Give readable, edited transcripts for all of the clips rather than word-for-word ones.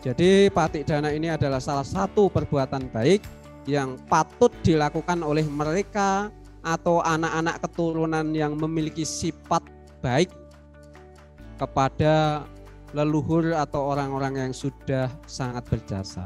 Jadi patik dana ini adalah salah satu perbuatan baik yang patut dilakukan oleh mereka atau anak-anak keturunan yang memiliki sifat baik kepada leluhur atau orang-orang yang sudah sangat berjasa.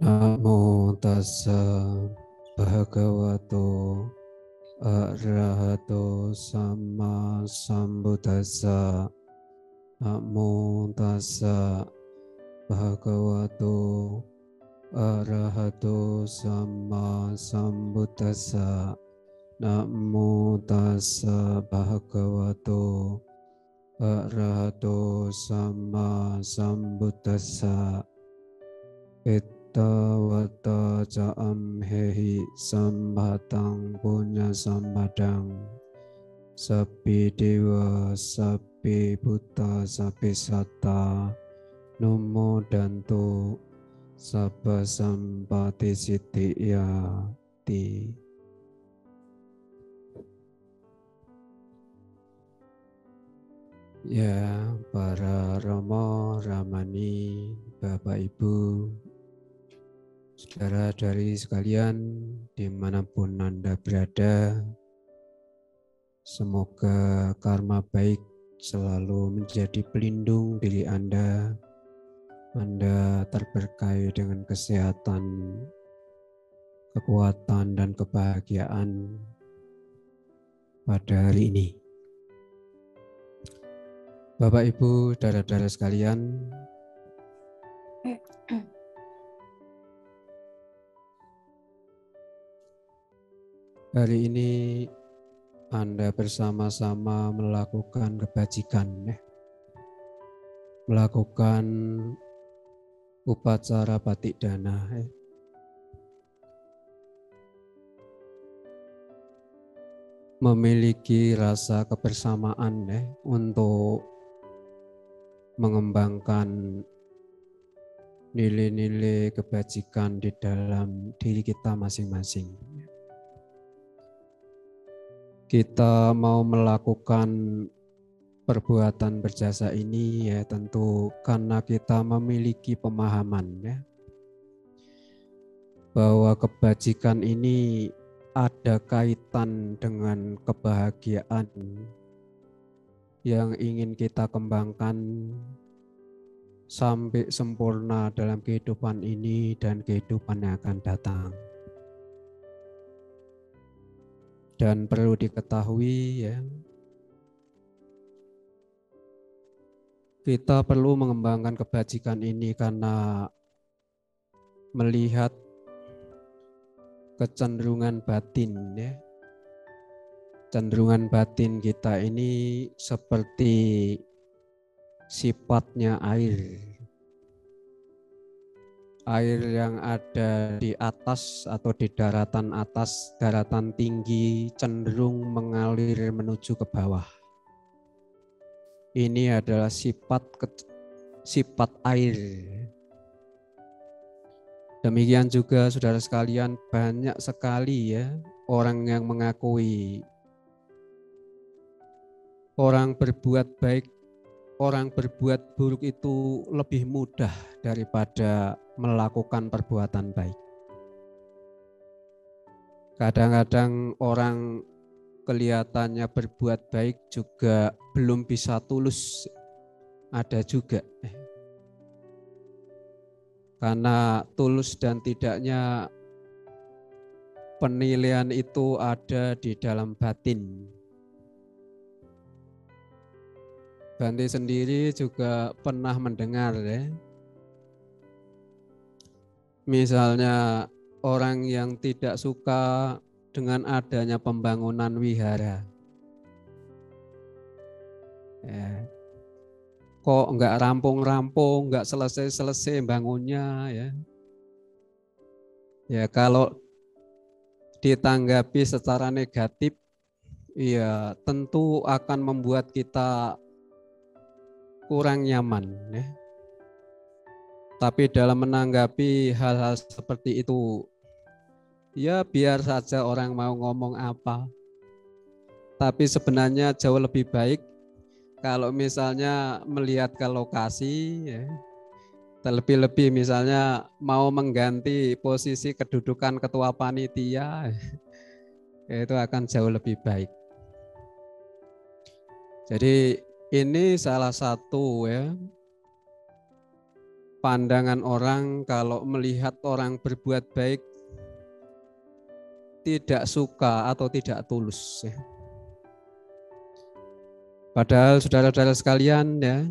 Namo tassa bhagavato arahato sama sambuddhassa. Namo tassa bhagavato arahato sama sambuddhassa. Namo tassa bhagavato arahato sama sambuddhassa. Tawata ja'am hehi sambatang punya sambatang sapi dewa sapi buta sapi sata numo danto sabba sampati siti yati. Ya, para Romo, Ramani, Bapak Ibu, saudara-saudari sekalian, dimanapun Anda berada, semoga karma baik selalu menjadi pelindung diri Anda. Anda terberkahi dengan kesehatan, kekuatan, dan kebahagiaan pada hari ini. Bapak, Ibu, saudara-saudara sekalian, hari ini Anda bersama-sama melakukan kebajikan, melakukan upacara patik dana. Memiliki rasa kebersamaan untuk mengembangkan nilai-nilai kebajikan di dalam diri kita masing-masing. Kita mau melakukan perbuatan berjasa ini ya tentu karena kita memiliki pemahaman bahwa kebajikan ini ada kaitan dengan kebahagiaan yang ingin kita kembangkan sampai sempurna dalam kehidupan ini dan kehidupan yang akan datang. Dan perlu diketahui ya, kita perlu mengembangkan kebajikan ini karena melihat kecenderungan batin ya. Cenderungan batin kita ini seperti sifatnya air. Air yang ada di atas atau di daratan atas, daratan tinggi cenderung mengalir menuju ke bawah. Ini adalah sifat air. Demikian juga saudara sekalian, banyak sekali ya orang yang mengakui orang berbuat baik, orang berbuat buruk itu lebih mudah daripada melakukan perbuatan baik. Kadang-kadang orang kelihatannya berbuat baik juga belum bisa tulus, ada juga. Karena tulus dan tidaknya penilaian itu ada di dalam batin. Bante sendiri juga pernah mendengar ya. Misalnya orang yang tidak suka dengan adanya pembangunan wihara. Ya. Kok nggak rampung-rampung, nggak selesai-selesai bangunnya ya. Ya kalau ditanggapi secara negatif, ya tentu akan membuat kita kurang nyaman ya. Tapi dalam menanggapi hal-hal seperti itu, ya biar saja orang mau ngomong apa. Tapi sebenarnya jauh lebih baik kalau misalnya melihat ke lokasi, ya, terlebih-lebih misalnya mau mengganti posisi kedudukan ketua panitia, ya, itu akan jauh lebih baik. Jadi ini salah satu ya pandangan orang kalau melihat orang berbuat baik tidak suka atau tidak tulus. Ya. Padahal saudara-saudara sekalian ya,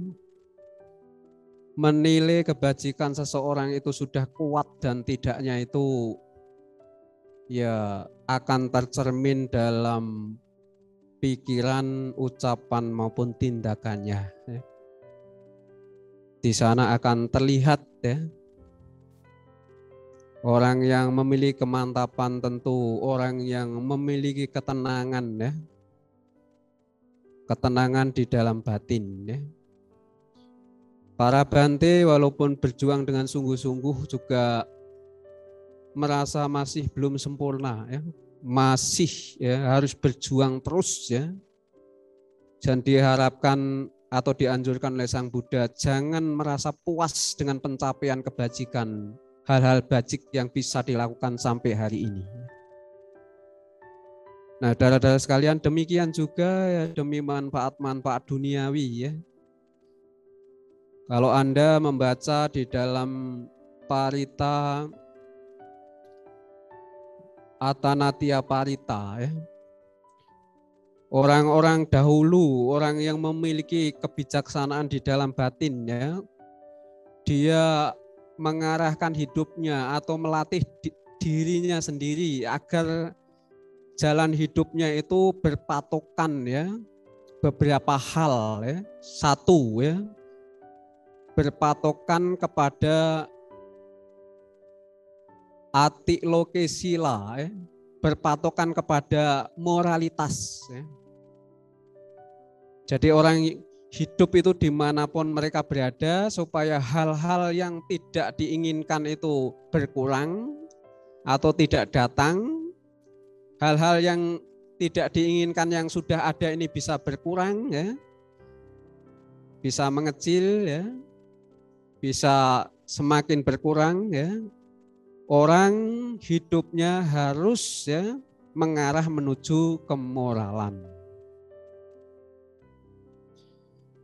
menilai kebajikan seseorang itu sudah kuat dan tidaknya itu ya akan tercermin dalam pikiran, ucapan maupun tindakannya. Ya. Di sana akan terlihat ya, orang yang memiliki kemantapan tentu orang yang memiliki ketenangan ya, ketenangan di dalam batin ya. Para bante walaupun berjuang dengan sungguh-sungguh juga merasa masih belum sempurna ya. Masih ya harus berjuang terus ya. Dan diharapkan atau dianjurkan oleh Sang Buddha jangan merasa puas dengan pencapaian kebajikan, hal-hal bajik yang bisa dilakukan sampai hari ini. Nah, saudara-saudara sekalian, demikian juga ya, demi manfaat-manfaat duniawi ya. Kalau Anda membaca di dalam Parita Atanatia Parita ya, orang-orang dahulu, orang yang memiliki kebijaksanaan di dalam batin ya, dia mengarahkan hidupnya atau melatih dirinya sendiri agar jalan hidupnya itu berpatokan ya, beberapa hal ya. Satu ya, berpatokan kepada atiloke sila ya, berpatokan kepada moralitas ya. Jadi orang hidup itu dimanapun mereka berada supaya hal-hal yang tidak diinginkan itu berkurang atau tidak datang. Hal-hal yang tidak diinginkan yang sudah ada ini bisa berkurang ya. Bisa mengecil ya. Bisa semakin berkurang ya. Orang hidupnya harus ya mengarah menuju kemoralan.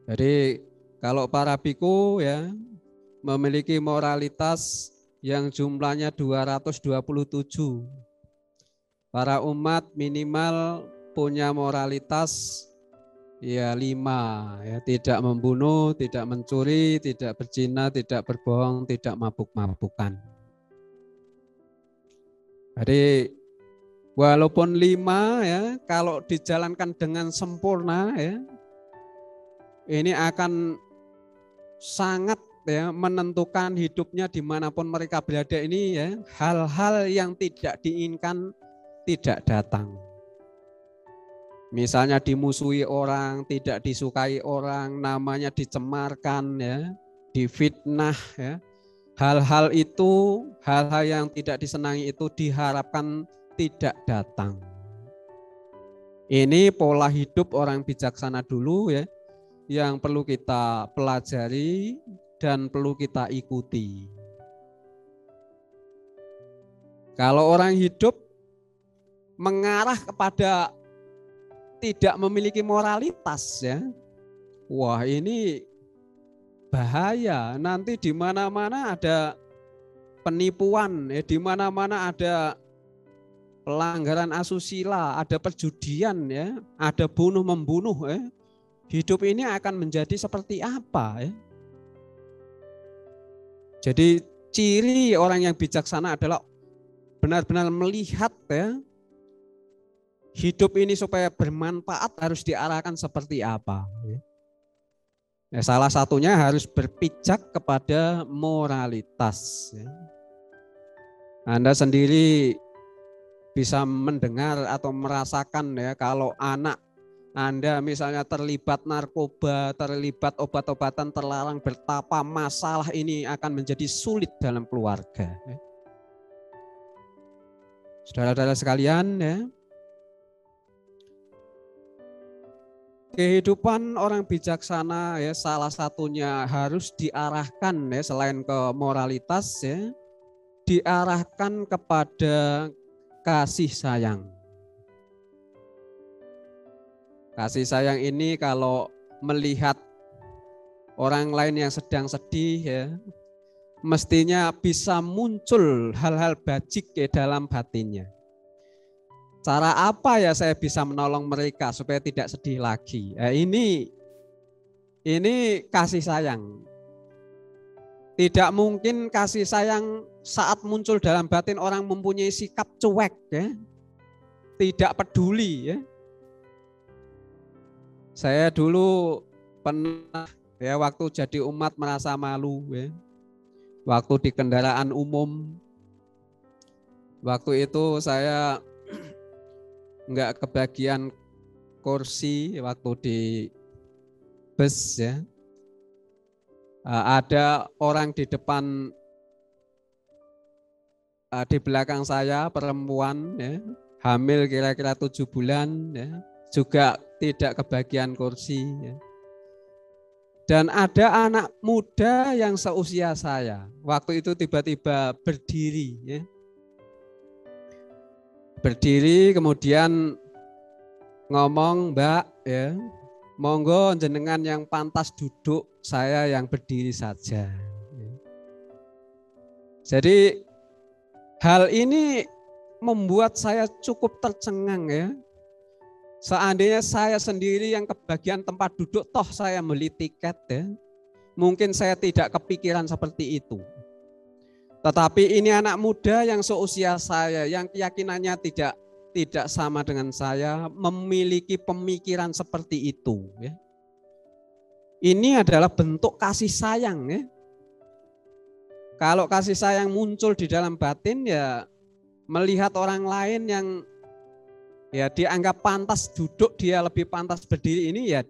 Jadi kalau para biku ya memiliki moralitas yang jumlahnya 227. Para umat minimal punya moralitas ya 5 ya, tidak membunuh, tidak mencuri, tidak berzina, tidak berbohong, tidak mabuk-mabukan. Jadi walaupun 5 ya, kalau dijalankan dengan sempurna ya, ini akan sangat ya menentukan hidupnya dimanapun mereka berada ini ya, hal-hal yang tidak diinginkan tidak datang. Misalnya dimusuhi orang, tidak disukai orang, namanya dicemarkan ya, difitnah ya. Hal-hal itu, hal-hal yang tidak disenangi itu diharapkan tidak datang. Ini pola hidup orang bijaksana dulu ya, yang perlu kita pelajari dan perlu kita ikuti. Kalau orang hidup mengarah kepada tidak memiliki moralitas ya, wah ini bahaya. Nanti di mana-mana ada penipuan, ya, di mana-mana ada pelanggaran asusila, ada perjudian ya, ada bunuh membunuh ya. Hidup ini akan menjadi seperti apa ya? Jadi ciri orang yang bijaksana adalah benar-benar melihat ya hidup ini supaya bermanfaat harus diarahkan seperti apa. Ya, salah satunya harus berpijak kepada moralitas. Anda sendiri bisa mendengar atau merasakan ya kalau anak Anda misalnya terlibat narkoba, terlibat obat-obatan terlarang, betapa masalah ini akan menjadi sulit dalam keluarga. Saudara-saudara sekalian ya, kehidupan orang bijaksana ya salah satunya harus diarahkan ya selain ke moralitas ya, diarahkan kepada kasih sayang. Kasih sayang ini kalau melihat orang lain yang sedang sedih ya, mestinya bisa muncul hal-hal bajik ya dalam batinnya. Cara apa ya saya bisa menolong mereka supaya tidak sedih lagi? Ini kasih sayang. Tidak mungkin kasih sayang saat muncul dalam batin orang mempunyai sikap cuek ya. Tidak peduli ya. Saya dulu pernah ya waktu jadi umat merasa malu ya. Waktu di kendaraan umum. Waktu itu saya enggak kebagian kursi waktu di bus ya. Ada orang di depan, di belakang saya perempuan ya, hamil kira-kira 7 bulan ya, juga tidak kebagian kursi ya. Dan ada anak muda yang seusia saya waktu itu tiba-tiba berdiri ya. Berdiri kemudian ngomong, "Mbak ya, monggo jenengan yang pantas duduk, saya yang berdiri saja." Jadi hal ini membuat saya cukup tercengang ya. Seandainya saya sendiri yang kebagian tempat duduk, toh saya beli tiket ya, mungkin saya tidak kepikiran seperti itu. Tetapi ini anak muda yang seusia saya, yang keyakinannya tidak sama dengan saya, memiliki pemikiran seperti itu. Ya. Ini adalah bentuk kasih sayang. Ya. Kalau kasih sayang muncul di dalam batin, ya melihat orang lain yang ya dianggap pantas duduk, dia lebih pantas berdiri ini ya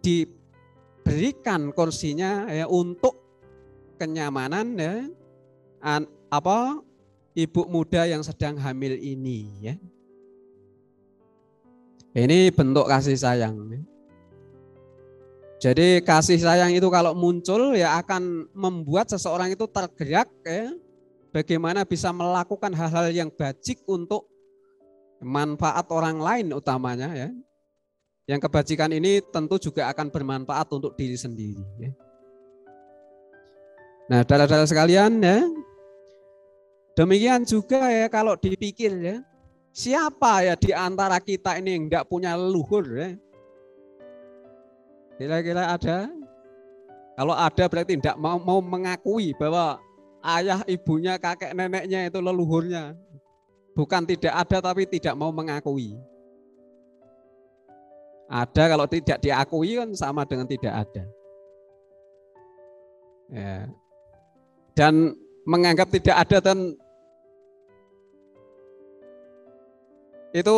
diberikan kursinya ya untuk kenyamanan ya ibu muda yang sedang hamil ini ya. Ini bentuk kasih sayang. Ya. Jadi kasih sayang itu kalau muncul ya akan membuat seseorang itu tergerak ya, bagaimana bisa melakukan hal-hal yang bajik untuk manfaat orang lain utamanya ya. Yang kebajikan ini tentu juga akan bermanfaat untuk diri sendiri ya. Nah, saudara-saudara sekalian ya, demikian juga ya kalau dipikir ya, siapa ya di antara kita ini yang tidak punya leluhur ya? Kira-kira ada? Kalau ada berarti tidak mau mengakui bahwa ayah, ibunya, kakek, neneknya itu leluhurnya. Bukan tidak ada tapi tidak mau mengakui. Ada, kalau tidak diakui kan sama dengan tidak ada. Ya. Dan menganggap tidak ada dan itu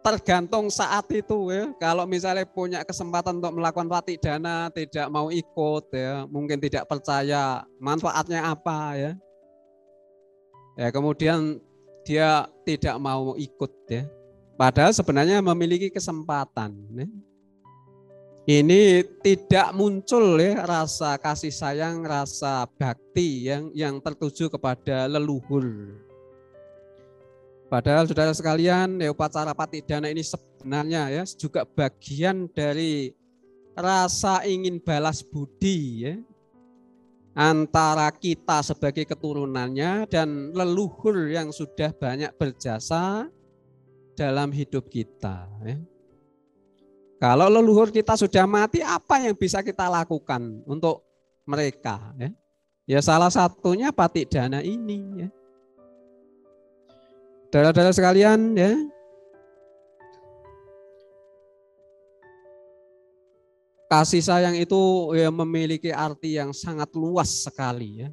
tergantung saat itu ya. Kalau misalnya punya kesempatan untuk melakukan patik dana tidak mau ikut ya, mungkin tidak percaya manfaatnya apa ya. Ya kemudian dia tidak mau ikut ya. Padahal sebenarnya memiliki kesempatan ya. Ini tidak muncul ya rasa kasih sayang, rasa bakti yang tertuju kepada leluhur. Padahal saudara sekalian, ya, upacara patik dana ini sebenarnya ya juga bagian dari rasa ingin balas budi ya, antara kita sebagai keturunannya dan leluhur yang sudah banyak berjasa dalam hidup kita. Ya. Kalau leluhur kita sudah mati, apa yang bisa kita lakukan untuk mereka? Ya, ya salah satunya patik dana ini. Ya. Saudara-saudara sekalian, ya, kasih sayang itu ya memiliki arti yang sangat luas sekali ya.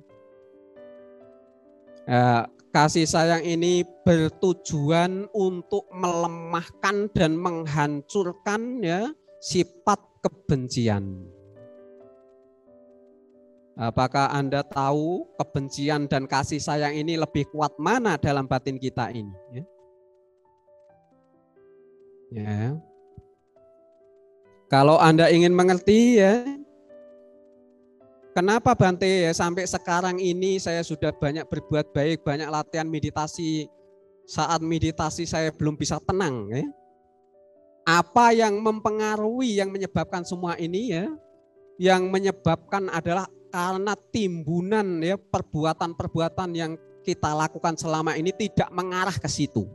Kasih sayang ini bertujuan untuk melemahkan dan menghancurkan ya sifat kebencian. Apakah Anda tahu kebencian dan kasih sayang ini lebih kuat mana dalam batin kita ini? Ya. Kalau Anda ingin mengerti ya, kenapa Bante ya sampai sekarang ini saya sudah banyak berbuat baik, banyak latihan meditasi. Saat meditasi saya belum bisa tenang ya. Apa yang mempengaruhi, yang menyebabkan semua ini ya? Yang menyebabkan adalah karena timbunan ya perbuatan-perbuatan yang kita lakukan selama ini tidak mengarah ke situ.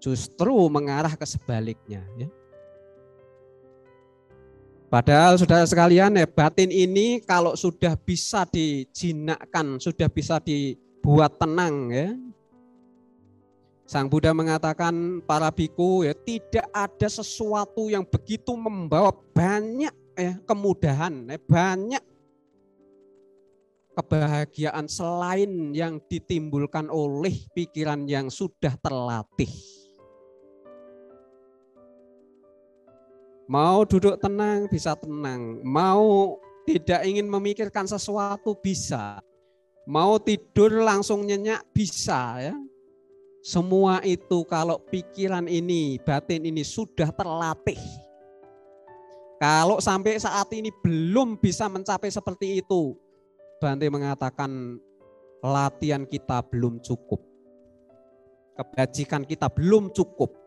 Justru mengarah ke sebaliknya ya. Padahal saudara sekalian ya, batin ini kalau sudah bisa dijinakkan, sudah bisa dibuat tenang ya. Sang Buddha mengatakan para biku ya, tidak ada sesuatu yang begitu membawa banyak ya kemudahan, ya, banyak kebahagiaan selain yang ditimbulkan oleh pikiran yang sudah terlatih. Mau duduk tenang bisa tenang, mau tidak ingin memikirkan sesuatu bisa, mau tidur langsung nyenyak bisa ya. Semua itu kalau pikiran ini, batin ini sudah terlatih. Kalau sampai saat ini belum bisa mencapai seperti itu, Bante mengatakan latihan kita belum cukup. Kebajikan kita belum cukup.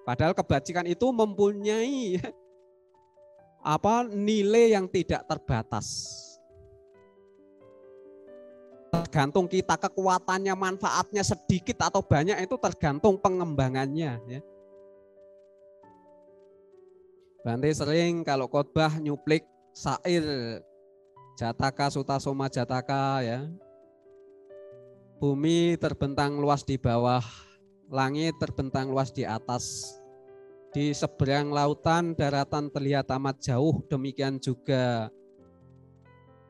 Padahal kebajikan itu mempunyai nilai yang tidak terbatas. Tergantung kita kekuatannya, manfaatnya sedikit atau banyak itu tergantung pengembangannya. Ya. Bante sering kalau khotbah nyuplik syair Jataka Sutasoma Jataka ya. Bumi terbentang luas di bawah, langit terbentang luas di atas. Di seberang lautan daratan terlihat amat jauh, demikian juga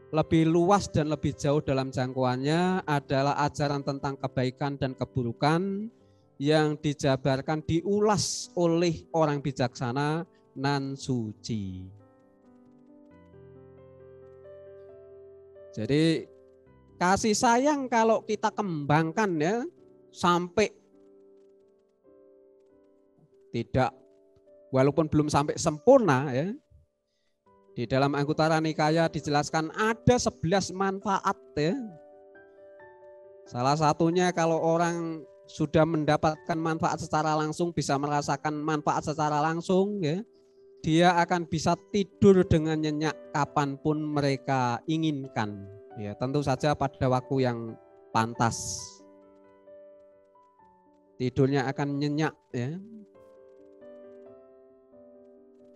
lebih luas dan lebih jauh dalam jangkauannya adalah ajaran tentang kebaikan dan keburukan yang dijabarkan, diulas oleh orang bijaksana nan suci. Jadi kasih sayang kalau kita kembangkan ya sampai tidak, walaupun belum sampai sempurna ya. Di dalam Anguttara Nikaya dijelaskan ada 11 manfaat ya. Salah satunya kalau orang sudah mendapatkan manfaat secara langsung, bisa merasakan manfaat secara langsung ya. Dia akan bisa tidur dengan nyenyak kapanpun mereka inginkan. Ya, tentu saja pada waktu yang pantas. Tidurnya akan nyenyak ya.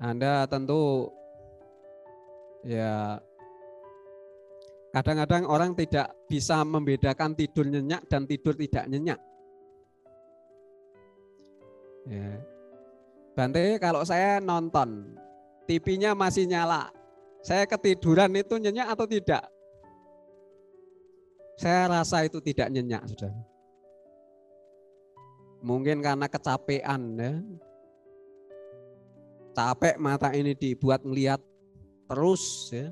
Anda tentu ya kadang-kadang orang tidak bisa membedakan tidur nyenyak dan tidur tidak nyenyak. Ya. Bante, kalau saya nonton, TV-nya masih nyala, saya ketiduran itu nyenyak atau tidak? Saya rasa itu tidak nyenyak, sudah. Mungkin karena kecapean, ya. Capek mata ini dibuat ngelihat terus, ya.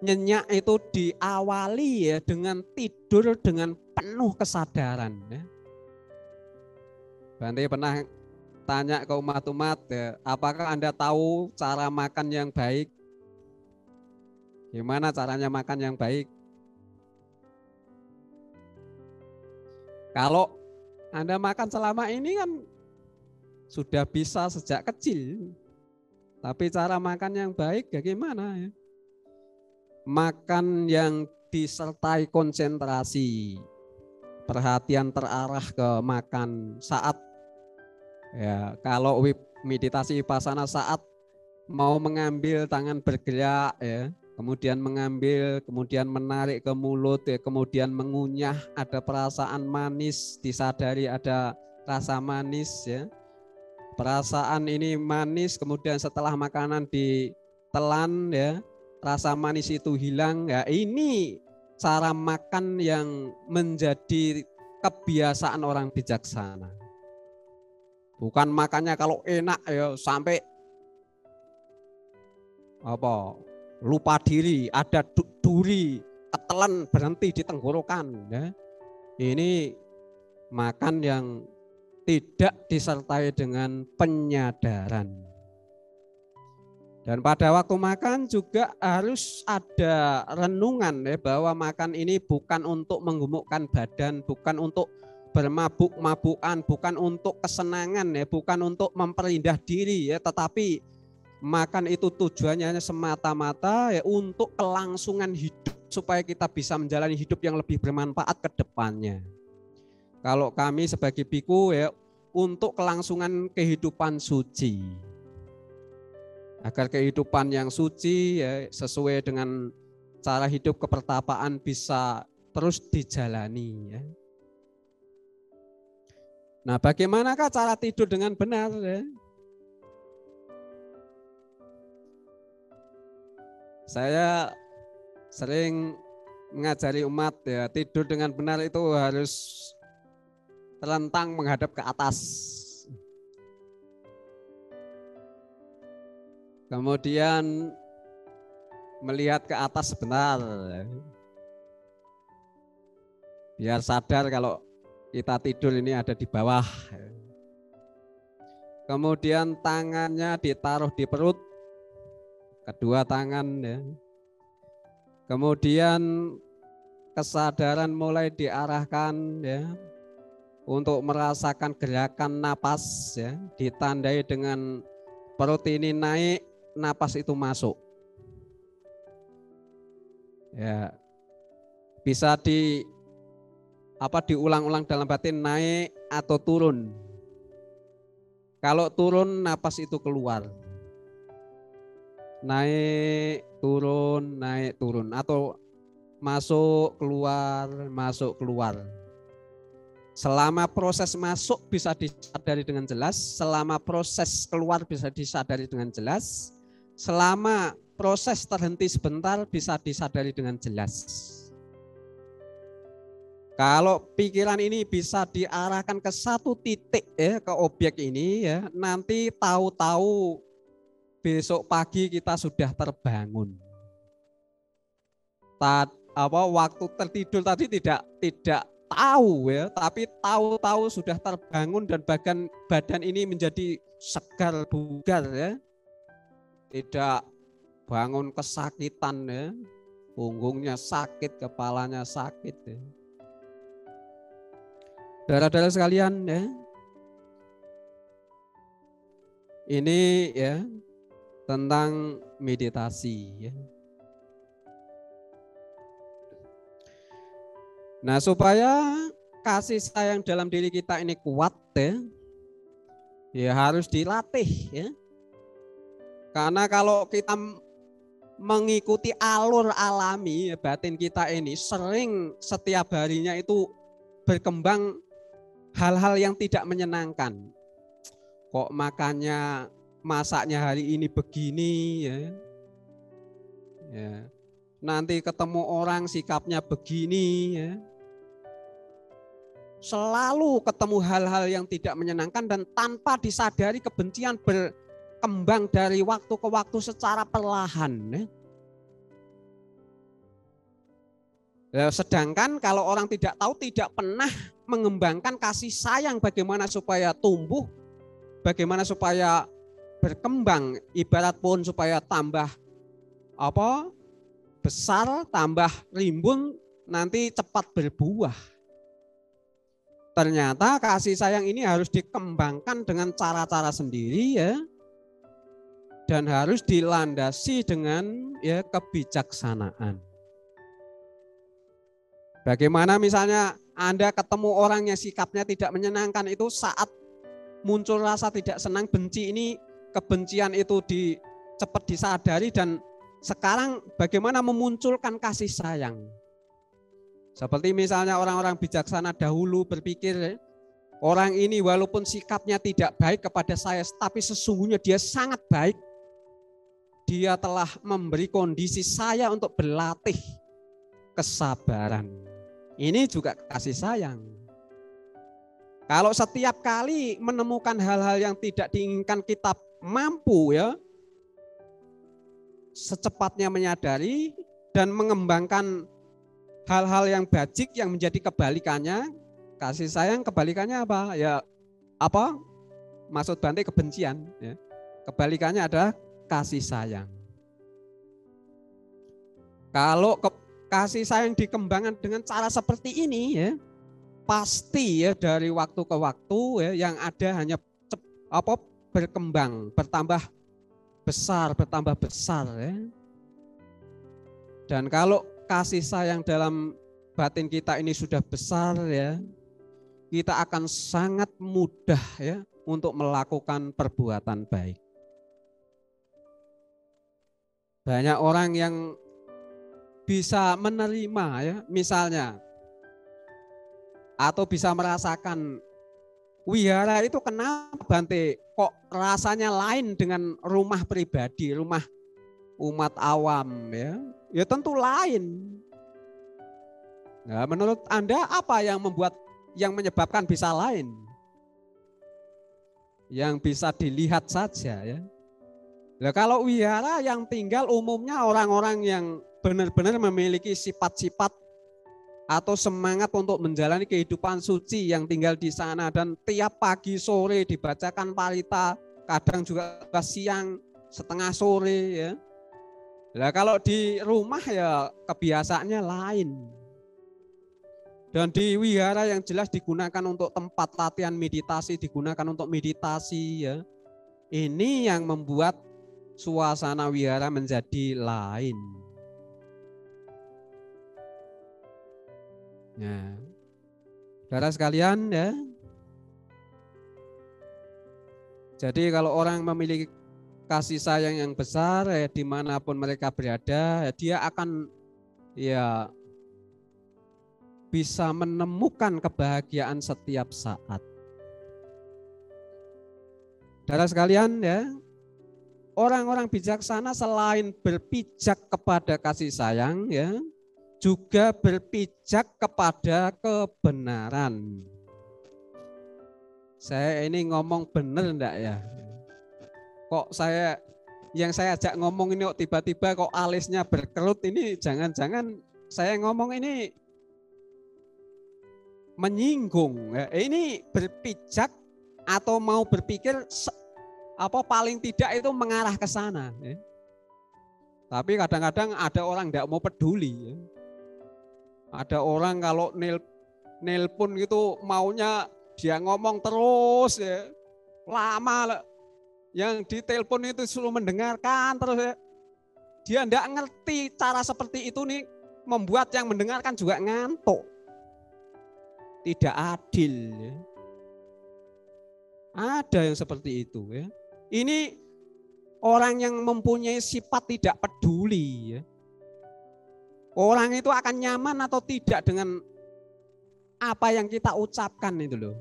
Nyenyak itu diawali ya dengan tidur dengan penuh kesadaran, ya. Bante pernah tanya ke umat-umat, ya, apakah Anda tahu cara makan yang baik? Gimana caranya makan yang baik? Kalau Anda makan selama ini kan sudah bisa sejak kecil. Tapi cara makan yang baik ya gimana ya? Makan yang disertai konsentrasi, perhatian terarah ke makan saat ya, kalau meditasi vipassana saat mau mengambil tangan bergerak ya, kemudian mengambil, kemudian menarik ke mulut ya, kemudian mengunyah, ada perasaan manis, disadari ada rasa manis ya. perasaan ini manis, kemudian setelah makanan ditelan ya, rasa manis itu hilang. Ya, ini cara makan yang menjadi kebiasaan orang bijaksana. Bukan makannya kalau enak ya sampai lupa diri, ada duri, ketelan berhenti di tenggorokan ya. Ini makan yang tidak disertai dengan penyadaran. Dan pada waktu makan juga harus ada renungan ya, bahwa makan ini bukan untuk menggemukkan badan, bukan untuk bermabuk-mabukan, bukan untuk kesenangan ya, bukan untuk memperindah diri ya, tetapi makan itu tujuannya semata-mata ya untuk kelangsungan hidup, supaya kita bisa menjalani hidup yang lebih bermanfaat ke depannya. Kalau kami sebagai biku ya untuk kelangsungan kehidupan suci. Agar kehidupan yang suci ya, sesuai dengan cara hidup kepertapaan bisa terus dijalani ya. Nah, bagaimanakah cara tidur dengan benar ya? Saya sering mengajari umat ya, tidur dengan benar itu harus terlentang menghadap ke atas. Kemudian melihat ke atas sebentar. Biar sadar kalau kita tidur ini ada di bawah. Kemudian tangannya ditaruh di perut, kedua tangan ya. Kemudian kesadaran mulai diarahkan ya untuk merasakan gerakan napas ya, ditandai dengan perut ini naik, napas itu masuk. Ya. Bisa diulang-ulang dalam batin, naik atau turun. Kalau turun, napas itu keluar. Naik, turun, atau masuk, keluar. Selama proses masuk bisa disadari dengan jelas, selama proses keluar bisa disadari dengan jelas, selama proses terhenti sebentar bisa disadari dengan jelas. Kalau pikiran ini bisa diarahkan ke satu titik ya, ke objek ini ya, nanti tahu-tahu besok pagi kita sudah terbangun. Waktu tertidur tadi tidak tahu ya, tapi tahu-tahu sudah terbangun dan badan ini menjadi segar bugar ya. Tidak bangun kesakitan ya, punggungnya sakit, kepalanya sakit ya. Saudara-saudara sekalian ya, ini ya tentang meditasi ya. Nah, supaya kasih sayang dalam diri kita ini kuat ya harus dilatih ya. Karena kalau kita mengikuti alur alami ya, batin kita ini sering setiap harinya itu berkembang hal-hal yang tidak menyenangkan. Kok makannya, masaknya hari ini begini ya. Ya. Nanti ketemu orang sikapnya begini ya. Selalu ketemu hal-hal yang tidak menyenangkan dan tanpa disadari kebencian berkembang dari waktu ke waktu secara perlahan ya. Ya, sedangkan kalau orang tidak tahu, tidak pernah mengembangkan kasih sayang bagaimana supaya tumbuh, bagaimana supaya berkembang, ibarat pohon supaya tambah besar, tambah rimbun, nanti cepat berbuah. Ternyata kasih sayang ini harus dikembangkan dengan cara-cara sendiri ya, dan harus dilandasi dengan ya kebijaksanaan. Bagaimana misalnya Anda ketemu orang yang sikapnya tidak menyenangkan, itu saat muncul rasa tidak senang, benci ini, kebencian itu cepat disadari, dan sekarang bagaimana memunculkan kasih sayang. Seperti misalnya orang-orang bijaksana dahulu berpikir, Orang ini walaupun sikapnya tidak baik kepada saya, tapi sesungguhnya dia sangat baik. Dia telah memberi kondisi saya untuk berlatih kesabaran. Ini juga kasih sayang. Kalau setiap kali menemukan hal-hal yang tidak diinginkan, kita mampu ya secepatnya menyadari dan mengembangkan hal-hal yang bajik yang menjadi kebalikannya. Kasih sayang kebalikannya apa? Ya apa? Maksud Bante kebencian. Ya. Kebalikannya adalah kasih sayang. Kalau kasih sayang dikembangkan dengan cara seperti ini, ya pasti ya dari waktu ke waktu ya yang ada hanya berkembang, bertambah besar ya. Dan kalau kasih sayang dalam batin kita ini sudah besar ya, kita akan sangat mudah ya untuk melakukan perbuatan baik. Banyak orang yang bisa menerima ya, misalnya atau bisa merasakan wihara itu kenapa Bante kok rasanya lain dengan rumah pribadi, rumah umat awam ya. Ya tentu lain. Nah, menurut Anda apa yang menyebabkan bisa lain? Yang bisa dilihat saja ya. Nah, kalau wihara yang tinggal umumnya orang-orang yang benar-benar memiliki sifat-sifat atau semangat untuk menjalani kehidupan suci yang tinggal di sana, dan tiap pagi sore dibacakan parita, kadang juga siang setengah sore ya. Nah, kalau di rumah ya kebiasaannya lain. Dan di wihara yang jelas digunakan untuk tempat latihan meditasi, digunakan untuk meditasi ya. Ini yang membuat suasana wihara menjadi lain. Ya. Saudara sekalian ya. Jadi kalau orang memiliki kasih sayang yang besar ya, dimanapun mereka berada, ya, dia akan ya bisa menemukan kebahagiaan setiap saat. Saudara sekalian ya, orang-orang bijaksana selain berpijak kepada kasih sayang ya, juga berpijak kepada kebenaran. Saya ini ngomong benar enggak ya? Kok yang saya ajak ngomong ini kok tiba-tiba kok alisnya berkerut, ini jangan-jangan saya ngomong ini menyinggung. Ini berpijak atau mau berpikir paling tidak itu mengarah ke sana. Ya. Tapi kadang-kadang ada orang enggak mau peduli. Ya. Ada orang kalau nelpon gitu maunya dia ngomong terus ya. Lama yang ditelepon itu suruh mendengarkan terus ya. Dia enggak ngerti cara seperti itu nih membuat yang mendengarkan juga ngantuk. Tidak adil ya. Ada yang seperti itu ya. Ini orang yang mempunyai sifat tidak peduli ya. Orang itu akan nyaman atau tidak dengan apa yang kita ucapkan itu loh.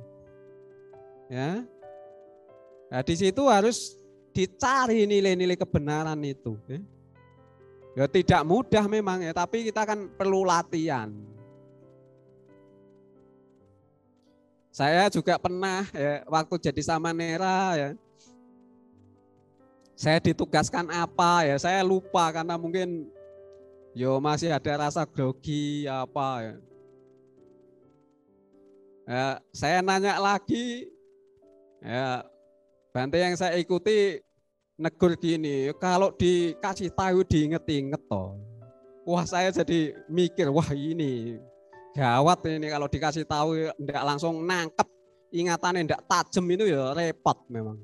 Ya. Nah, di situ harus dicari nilai-nilai kebenaran itu. Ya. Ya tidak mudah memang ya, tapi kita kan perlu latihan. Saya juga pernah ya, waktu jadi samanera ya. Saya ditugaskan apa ya, saya lupa karena mungkin masih ada rasa grogi apa ya. Ya, saya nanya lagi, ya Bante yang saya ikuti negur gini, kalau dikasih tahu diinget-inget toh. Wah saya jadi mikir, wah ini gawat ini kalau dikasih tahu enggak langsung nangkep, ingatannya enggak tajam itu ya repot memang.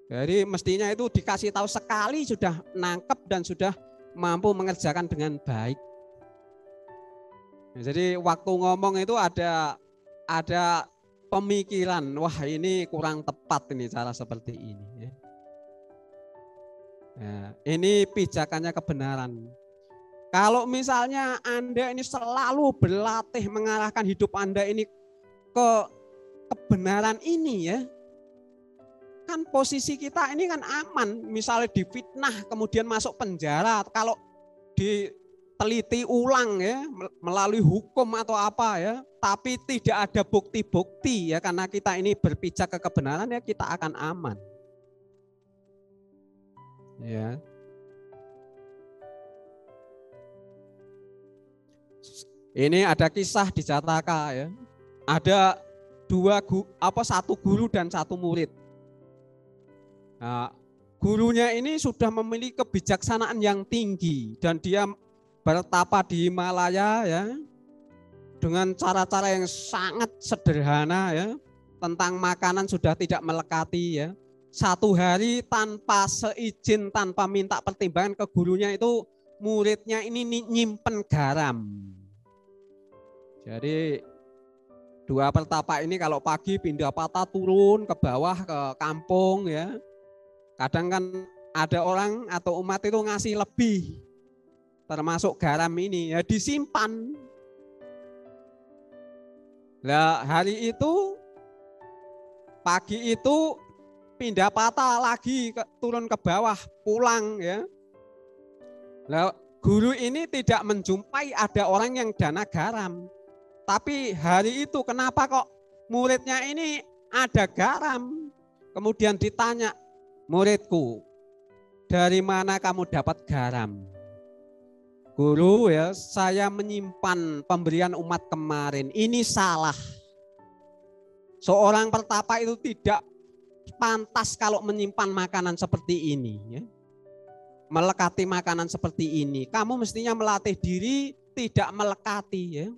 Jadi mestinya itu dikasih tahu sekali sudah nangkep dan sudah mampu mengerjakan dengan baik. Jadi waktu ngomong itu ada pemikiran, wah ini kurang tepat ini cara seperti ini. Ya, ini pijakannya kebenaran. Kalau misalnya Anda ini selalu berlatih mengarahkan hidup Anda ini ke kebenaran ini ya, kan posisi kita ini kan aman, misalnya difitnah kemudian masuk penjara, kalau diteliti ulang ya melalui hukum atau apa ya, tapi tidak ada bukti-bukti ya, karena kita ini berpijak ke kebenaran ya, kita akan aman. Ya. Ini ada kisah di Jataka ya. Ada satu guru dan satu murid. Nah, gurunya ini sudah memiliki kebijaksanaan yang tinggi dan dia bertapa di Himalaya ya dengan cara-cara yang sangat sederhana ya. Tentang makanan sudah tidak melekati ya. Satu hari tanpa seizin, tanpa minta pertimbangan ke gurunya itu, muridnya ini nyimpen garam. Jadi dua pertapa ini kalau pagi pindah patah turun ke bawah ke kampung ya. Kadang kan ada orang atau umat itu ngasih lebih, termasuk garam ini ya disimpan. Nah hari itu pagi itu pindah patah lagi turun ke bawah pulang ya. Nah guru ini tidak menjumpai ada orang yang dana garam. Tapi hari itu kenapa kok muridnya ini ada garam? Kemudian ditanya, muridku, dari mana kamu dapat garam? Guru ya, saya menyimpan pemberian umat kemarin, ini salah. Seorang pertapa itu tidak pantas kalau menyimpan makanan seperti ini. Ya. Melekati makanan seperti ini. Kamu mestinya melatih diri tidak melekati ya.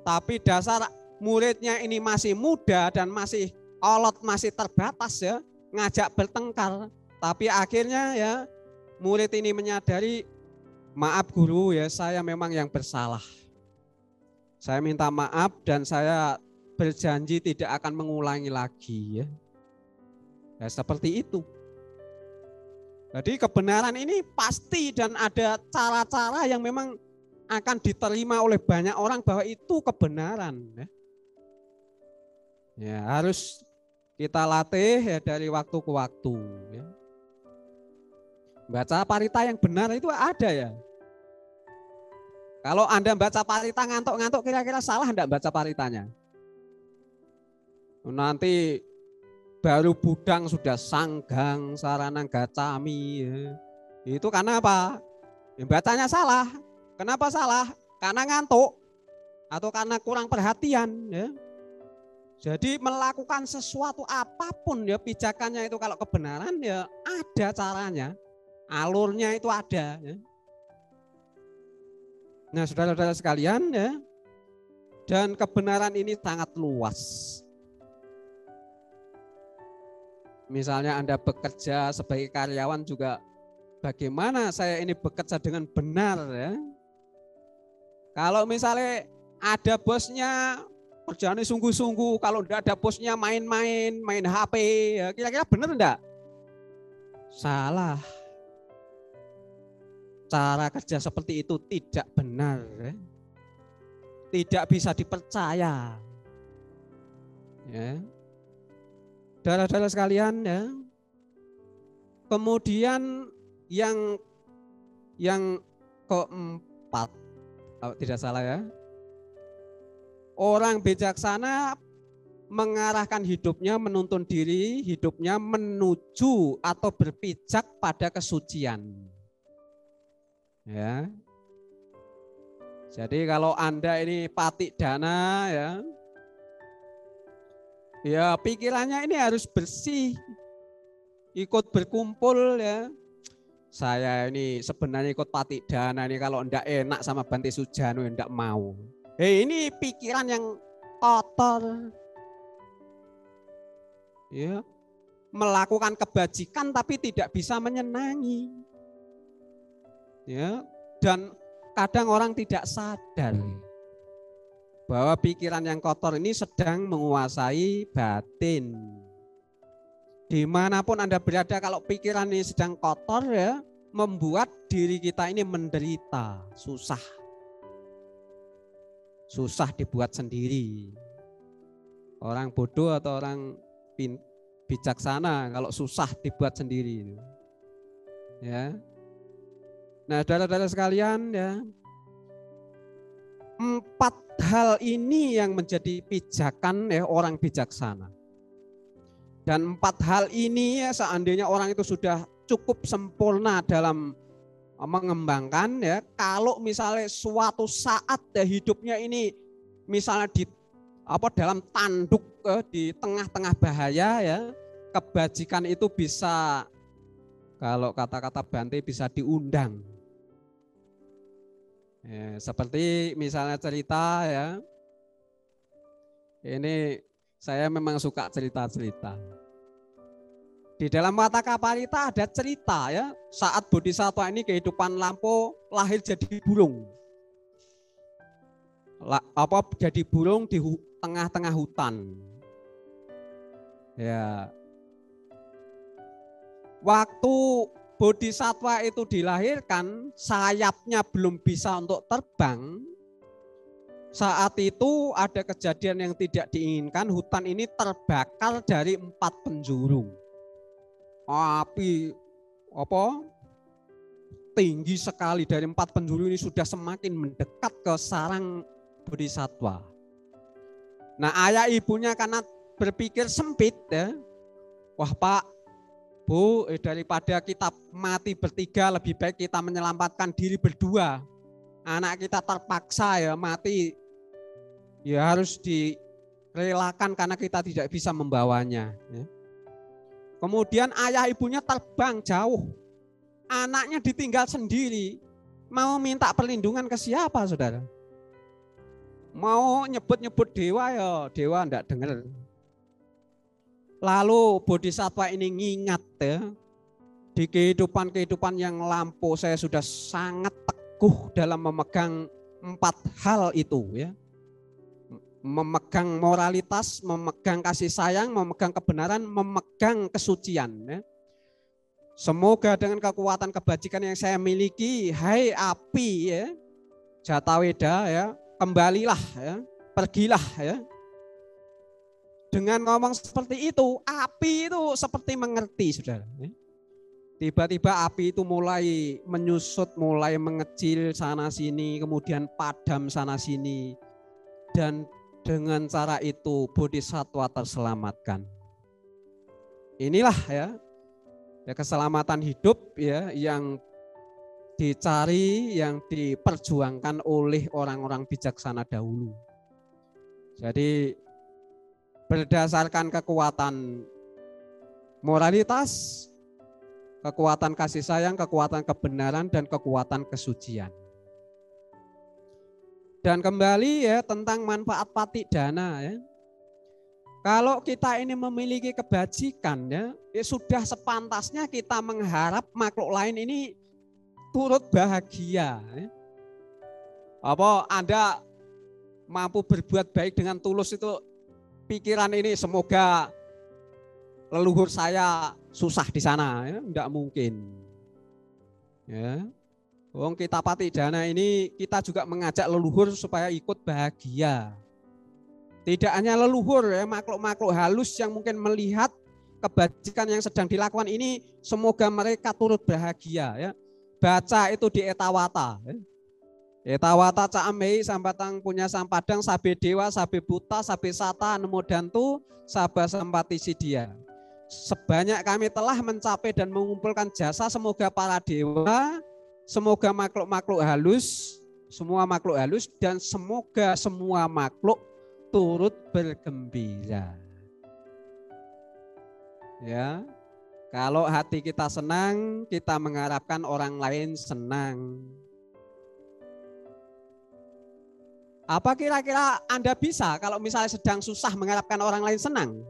Tapi dasar muridnya ini masih muda dan masih kolot, masih terbatas ya, ngajak bertengkar. Tapi akhirnya ya murid ini menyadari, maaf guru ya, saya memang yang bersalah. Saya minta maaf dan saya berjanji tidak akan mengulangi lagi ya. Ya seperti itu. Jadi kebenaran ini pasti dan ada cara-cara yang memang akan diterima oleh banyak orang bahwa itu kebenaran. Ya, harus kita latih ya dari waktu ke waktu. Ya. Baca parita yang benar itu ada ya. Kalau Anda baca parita ngantuk-ngantuk, kira-kira salah enggak baca paritanya? Nanti baru budang sudah sanggang, saranang gacami. Ya. Itu karena apa? Ya, bacanya salah. Kenapa salah? Karena ngantuk atau karena kurang perhatian ya. Jadi melakukan sesuatu apapun ya pijakannya itu kalau kebenaran ya ada caranya. Alurnya itu ada ya. Nah, saudara-saudara sekalian ya. Dan kebenaran ini sangat luas. Misalnya Anda bekerja sebagai karyawan juga, bagaimana saya ini bekerja dengan benar ya. Kalau misalnya ada bosnya kerjaannya sungguh-sungguh, kalau tidak ada bosnya main-main, main HP, ya kira-kira benar enggak? Salah. Cara kerja seperti itu tidak benar. Ya. Tidak bisa dipercaya. Ya. Saudara-saudara sekalian ya. Kemudian yang keempat, tidak salah ya. Orang bijaksana mengarahkan hidupnya, menuntun diri hidupnya menuju atau berpijak pada kesucian. Ya. Jadi kalau Anda ini patik dana ya. Ya, pikirannya ini harus bersih. Ikut berkumpul ya. Saya ini sebenarnya ikut patik dana ini kalau enggak enak sama Bante Sujano enggak mau. Ini pikiran yang kotor. Ya. Melakukan kebajikan tapi tidak bisa menyenangi. Ya, dan kadang orang tidak sadar bahwa pikiran yang kotor ini sedang menguasai batin. Dimanapun Anda berada, kalau pikiran ini sedang kotor ya, membuat diri kita ini menderita, susah. Susah dibuat sendiri. Orang bodoh atau orang bijaksana kalau susah dibuat sendiri. Ya. Nah, saudara-saudara sekalian, ya, 4 hal ini yang menjadi pijakan ya orang bijaksana. Dan 4 hal ini ya seandainya orang itu sudah cukup sempurna dalam mengembangkan ya, kalau misalnya suatu saat ya hidupnya ini misalnya dalam tanduk di tengah-tengah bahaya ya, kebajikan itu bisa, kalau kata-kata Bante, bisa diundang. Ya, seperti misalnya cerita ya, ini saya memang suka cerita-cerita. Di dalam Wata Kapalita ada cerita ya, saat Bodhisattva ini kehidupan lampau lahir jadi burung. Jadi burung di tengah-tengah hutan. Ya. Waktu Bodhisattva itu dilahirkan, sayapnya belum bisa untuk terbang. Saat itu ada kejadian yang tidak diinginkan, hutan ini terbakar dari 4 penjuru. Api tinggi sekali dari 4 penjuru ini sudah semakin mendekat ke sarang Bodhisattva. Nah, ayah ibunya karena berpikir sempit ya, wah Pak, Bu, daripada kita mati bertiga lebih baik kita menyelamatkan diri berdua. Anak kita terpaksa ya mati, ya harus direlakan karena kita tidak bisa membawanya. Kemudian ayah ibunya terbang jauh, anaknya ditinggal sendiri. Mau minta perlindungan ke siapa, saudara? Mau nyebut-nyebut dewa ya, dewa enggak dengar. Lalu Bodhisattva ini ngingat ya, di kehidupan yang lampau saya sudah sangat teguh dalam memegang 4 hal itu ya. Memegang moralitas, memegang kasih sayang, memegang kebenaran, memegang kesucian ya. Semoga dengan kekuatan kebajikan yang saya miliki, hai api ya, Jataweda ya, kembalilah ya, pergilah ya. Dengan ngomong seperti itu, api itu seperti mengerti, saudara. Tiba-tiba api itu mulai menyusut, mulai mengecil sana sini, kemudian padam sana sini. Dan dengan cara itu Bodhisattva terselamatkan. Inilah ya keselamatan hidup ya yang dicari, yang diperjuangkan oleh orang-orang bijaksana dahulu. Jadi berdasarkan kekuatan moralitas, kekuatan kasih sayang, kekuatan kebenaran, dan kekuatan kesucian. Dan kembali ya tentang manfaat patidana ya. Kalau kita ini memiliki kebajikan ya, sudah sepantasnya kita mengharap makhluk lain ini turut bahagia. Ya. Apa Anda mampu berbuat baik dengan tulus itu, pikiran ini semoga leluhur saya susah di sana, ya, enggak mungkin. Ya. Wong kita patidana ini kita juga mengajak leluhur supaya ikut bahagia. Tidak hanya leluhur ya, makhluk-makhluk halus yang mungkin melihat kebajikan yang sedang dilakukan ini, semoga mereka turut bahagia ya. Baca itu di Etawata ya. Etawata caamei sambatang punya sampadang sabe dewa sabe buta sabe sata nemo dantu sabah sampati sidia. Sebanyak kami telah mencapai dan mengumpulkan jasa, semoga para dewa, semoga makhluk-makhluk halus, semua makhluk halus, dan semoga semua makhluk turut bergembira. Ya, kalau hati kita senang, kita mengharapkan orang lain senang. Apa kira-kira Anda bisa kalau misalnya sedang susah mengharapkan orang lain senang?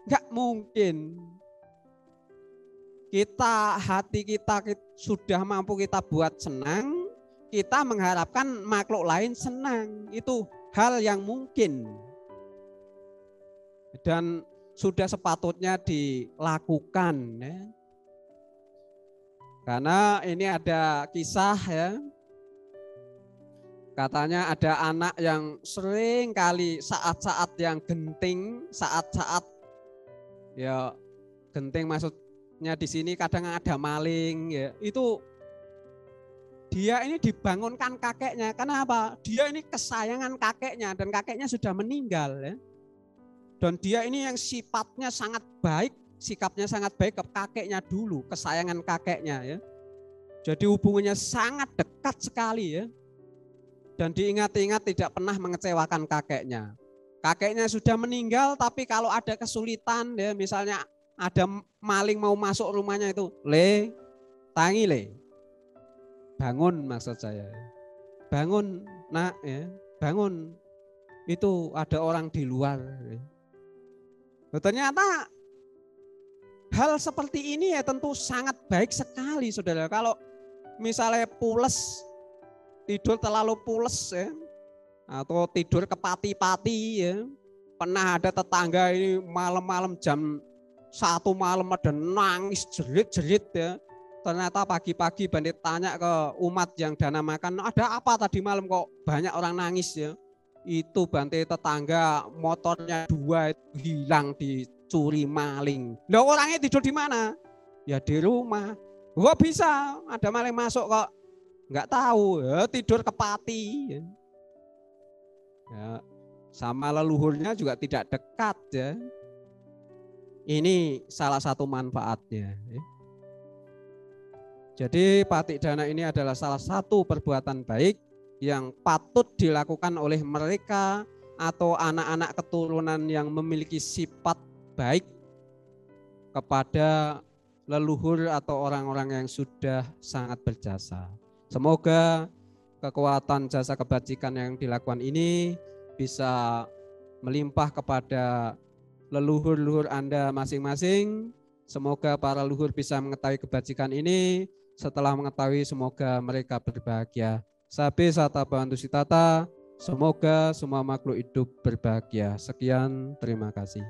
Enggak mungkin. Hati kita sudah mampu kita buat senang, kita mengharapkan makhluk lain senang. Itu hal yang mungkin. Dan sudah sepatutnya dilakukan. Ya. Karena ini ada kisah ya. Katanya ada anak yang sering kali saat-saat yang genting, saat-saat ya genting maksudnya di sini kadang ada maling ya. Itu dia ini dibangunkan kakeknya. Kenapa? Dia ini kesayangan kakeknya dan kakeknya sudah meninggal ya. Dan dia ini yang sifatnya sangat baik, sikapnya sangat baik ke kakeknya dulu, kesayangan kakeknya ya. Jadi hubungannya sangat dekat sekali ya. Dan diingat-ingat tidak pernah mengecewakan kakeknya. Kakeknya sudah meninggal, tapi kalau ada kesulitan, ya misalnya ada maling mau masuk rumahnya itu, le, tangi le, bangun maksud saya, bangun nak ya, bangun, itu ada orang di luar. Ya. Ternyata hal seperti ini ya tentu sangat baik sekali saudara. Kalau misalnya pules, tidur terlalu pules ya, atau tidur kepati-pati ya. Pernah ada tetangga ini malam-malam jam 1 malam ada nangis jerit-jerit ya. Ternyata pagi-pagi Bandit tanya ke umat yang dana makan, ada apa tadi malam kok banyak orang nangis ya. Itu Bante tetangga motornya 2 itu hilang dicuri maling. Loh orangnya tidur di mana? Ya di rumah. Kok bisa ada maling masuk kok? Enggak tahu ya, tidur kepati ya. Ya, sama leluhurnya juga tidak dekat ya. Ini salah satu manfaatnya ya. Jadi patik dana ini adalah salah satu perbuatan baik yang patut dilakukan oleh mereka atau anak-anak keturunan yang memiliki sifat baik kepada leluhur atau orang-orang yang sudah sangat berjasa. Semoga kekuatan jasa kebajikan yang dilakukan ini bisa melimpah kepada leluhur-leluhur Anda masing-masing. Semoga para leluhur bisa mengetahui kebajikan ini. Setelah mengetahui, semoga mereka berbahagia. Sabe sata bantu sitata. Semoga semua makhluk hidup berbahagia. Sekian, terima kasih.